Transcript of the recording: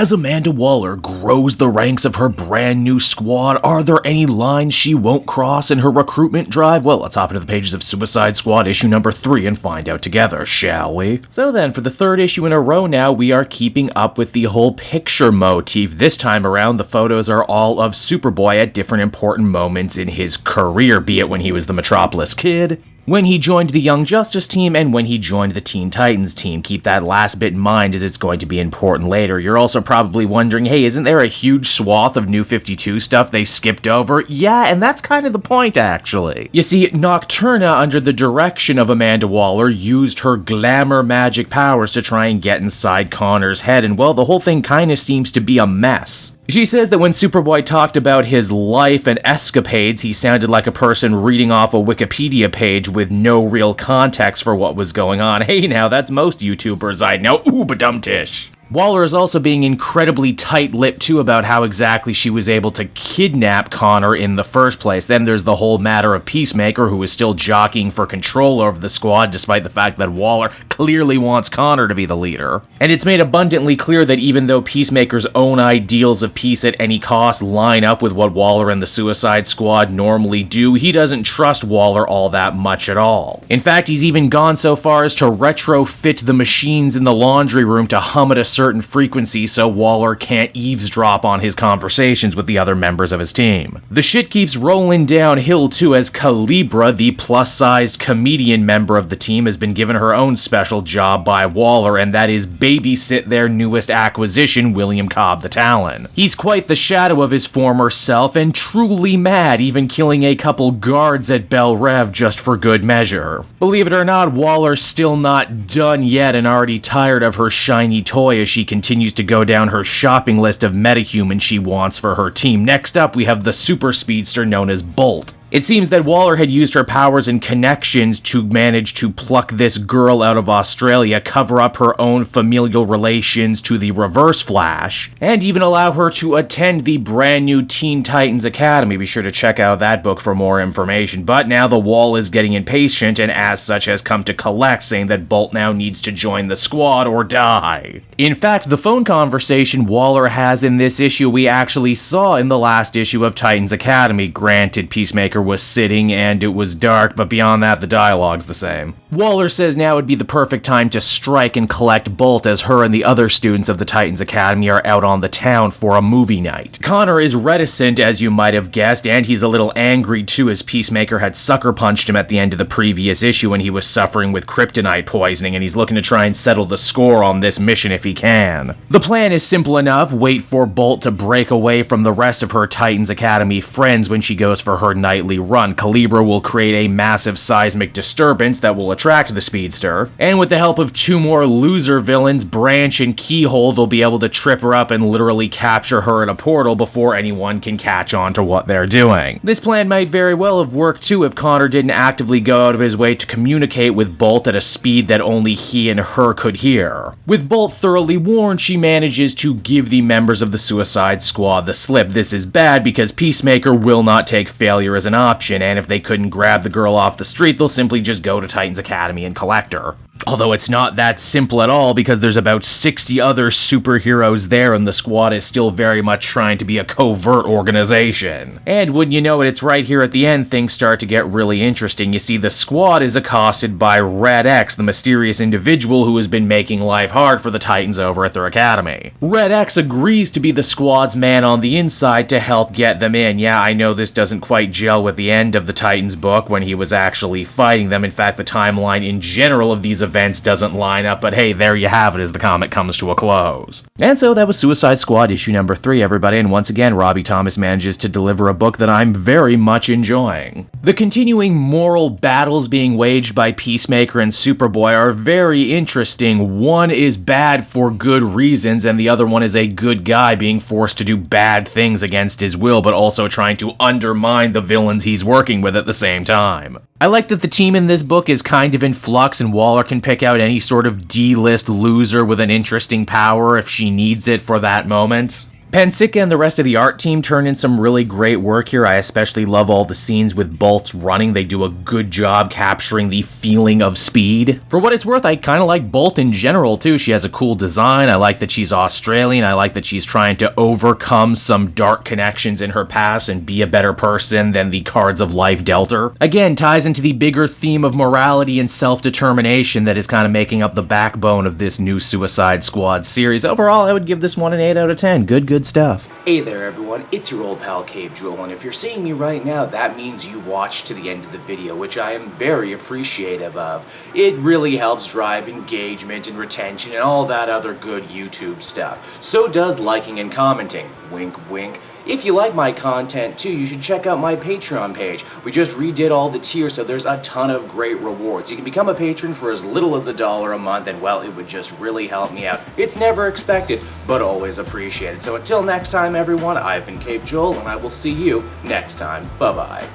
As Amanda Waller grows the ranks of her brand new squad, are there any lines she won't cross in her recruitment drive? Well, let's hop into the pages of Suicide Squad issue number 3 and find out together, shall we? So then, for the third issue in a row now, we are keeping up with the whole picture motif. This time around, the photos are all of Superboy at different important moments in his career, be it when he was the Metropolis Kid, when he joined the Young Justice team, and when he joined the Teen Titans team. Keep that last bit in mind as it's going to be important later. You're also probably wondering, hey, isn't there a huge swath of New 52 stuff they skipped over? Yeah, and that's kind of the point, actually. You see, Nocturna, under the direction of Amanda Waller, used her glamour magic powers to try and get inside Connor's head, and well, the whole thing kind of seems to be a mess. She says that when Superboy talked about his life and escapades, he sounded like a person reading off a Wikipedia page with no real context for what was going on. Hey now, that's most YouTubers I know. Ooh, badumtish. Waller is also being incredibly tight-lipped too about how exactly she was able to kidnap Connor in the first place. Then there's the whole matter of Peacemaker, who is still jockeying for control over the squad despite the fact that Waller clearly wants Connor to be the leader. And it's made abundantly clear that even though Peacemaker's own ideals of peace at any cost line up with what Waller and the Suicide Squad normally do, he doesn't trust Waller all that much at all. In fact, he's even gone so far as to retrofit the machines in the laundry room to hum at a certain frequency so Waller can't eavesdrop on his conversations with the other members of his team. The shit keeps rolling downhill too, as Calibra, the plus-sized comedian member of the team, has been given her own special job by Waller, and that is babysit their newest acquisition, William Cobb the Talon. He's quite the shadow of his former self and truly mad, even killing a couple guards at Bel Rev just for good measure. Believe it or not, Waller's still not done yet and already tired of her shiny toy as she continues to go down her shopping list of metahumans she wants for her team. Next up, we have the super speedster known as Bolt. It seems that Waller had used her powers and connections to manage to pluck this girl out of Australia, cover up her own familial relations to the Reverse Flash, and even allow her to attend the brand new Teen Titans Academy. Be sure to check out that book for more information. But now the Wall is getting impatient and as such has come to collect, saying that Bolt now needs to join the squad or die. In fact, the phone conversation Waller has in this issue we actually saw in the last issue of Titans Academy. Granted, Peacemaker was sitting and it was dark, but beyond that, the dialogue's the same. Waller says now would be the perfect time to strike and collect Bolt, as her and the other students of the Titans Academy are out on the town for a movie night. Connor is reticent, as you might have guessed, and he's a little angry too, as Peacemaker had sucker punched him at the end of the previous issue when he was suffering with kryptonite poisoning, and he's looking to try and settle the score on this mission if he can. The plan is simple enough: wait for Bolt to break away from the rest of her Titans Academy friends when she goes for her nightly run. Calibra will create a massive seismic disturbance that will attract the Speedster, and with the help of two more loser villains, Branch and Keyhole, they'll be able to trip her up and literally capture her in a portal before anyone can catch on to what they're doing. This plan might very well have worked too if Connor didn't actively go out of his way to communicate with Bolt at a speed that only he and her could hear. With Bolt thoroughly warned, she manages to give the members of the Suicide Squad the slip. This is bad because Peacemaker will not take failure as an option, and if they couldn't grab the girl off the street, they'll simply just go to Titans Academy and collect her. Although it's not that simple at all, because there's about 60 other superheroes there and the squad is still very much trying to be a covert organization. And wouldn't you know it, it's right here at the end things start to get really interesting. You see, the squad is accosted by Red X, the mysterious individual who has been making life hard for the Titans over at their academy. Red X agrees to be the squad's man on the inside to help get them in. Yeah, I know this doesn't quite gel with the end of the Titans book when he was actually fighting them. In fact, the timeline in general of these events doesn't line up, but hey, there you have it as the comic comes to a close. And so that was Suicide Squad issue number 3, everybody, and once again, Robbie Thomas manages to deliver a book that I'm very much enjoying. The continuing moral battles being waged by Peacemaker and Superboy are very interesting. One is bad for good reasons, and the other one is a good guy being forced to do bad things against his will, but also trying to undermine the villains he's working with at the same time. I like that the team in this book is kind of in flux, and Waller can pick out any sort of D-list loser with an interesting power if she needs it for that moment. Pensica and the rest of the art team turn in some really great work here. I especially love all the scenes with Bolts running. They do a good job capturing the feeling of speed. For what it's worth, I kind of like Bolt in general too. She has a cool design. I like that she's Australian. I like that she's trying to overcome some dark connections in her past and be a better person than the cards of life dealt her. Again, ties into the bigger theme of morality and self-determination that is kind of making up the backbone of this new Suicide Squad series. Overall, I would give this one an 8 out of 10. Good stuff. Hey there everyone, it's your old pal Cave Jewel, and if you're seeing me right now, that means you watched to the end of the video, which I am very appreciative of. It really helps drive engagement and retention and all that other good YouTube stuff. So does liking and commenting. Wink wink. If you like my content too, you should check out my Patreon page. We just redid all the tiers, so there's a ton of great rewards. You can become a patron for as little as $1 a month, and well, it would just really help me out. It's never expected, but always appreciated. So until next time everyone, I've been Cape Joel, and I will see you next time. Bye-bye.